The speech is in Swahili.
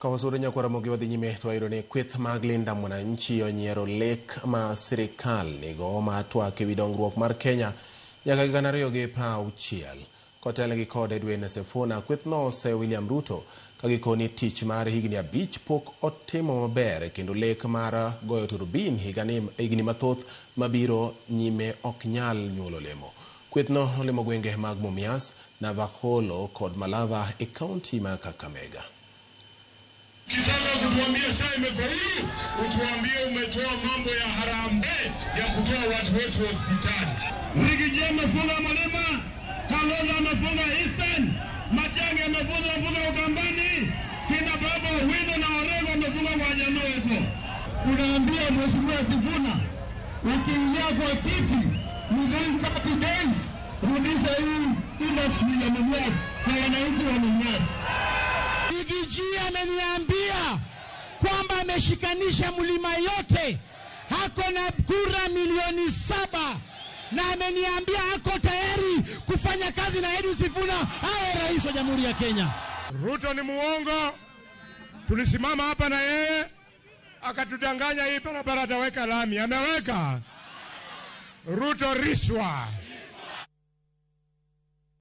Kawasuri nyakwara mogi wadhi nyime twairo ni kweth mag linda mwananchi onyiero lek ma sirikal nigo ma twak ewi dongruok mar Kenya nyaka 2060. Kotelo gi kod Edwin Sifuna, kwethno ose William Ruto kagikoni tich mar higni 5 pok otimo maber kendo lek mar goyo turbin higni mathoth mabiro nyime ok nyal nyuolo lemo. Kwethno olimo gwenge mag Mumias, Navakholo kod Malava e kaunti ma Kakamega. Kitaka kutuambia saa imefaulu, utuambie umetoa mambo ya harambee ya kutoa watu wetu hospitali. Rigije amefunga Mulima, Kalonzo amefunga Eastern, Matiang'i amefunga Ukambani, kina Baba Owino na Orengo amefunga Wajaluo huko. Unaambia Mheshimiwa Sifuna, ukiingia kwa kiti within 30 days, rudisha hii industry ya Mumias kwa wananchi wa Mumias. Rigije ameniambia kwamba ameshikanisha Mulima yote, hako na kura milioni 7, na ameniambia hako tayari kufanya kazi na Edwin Sifuna awe rais wa Jamhuri ya Kenya. Ruto ni muongo. Tulisimama hapa na yeye akatudanganya hii barabara ataweka lami, ameweka. Ruto riswa.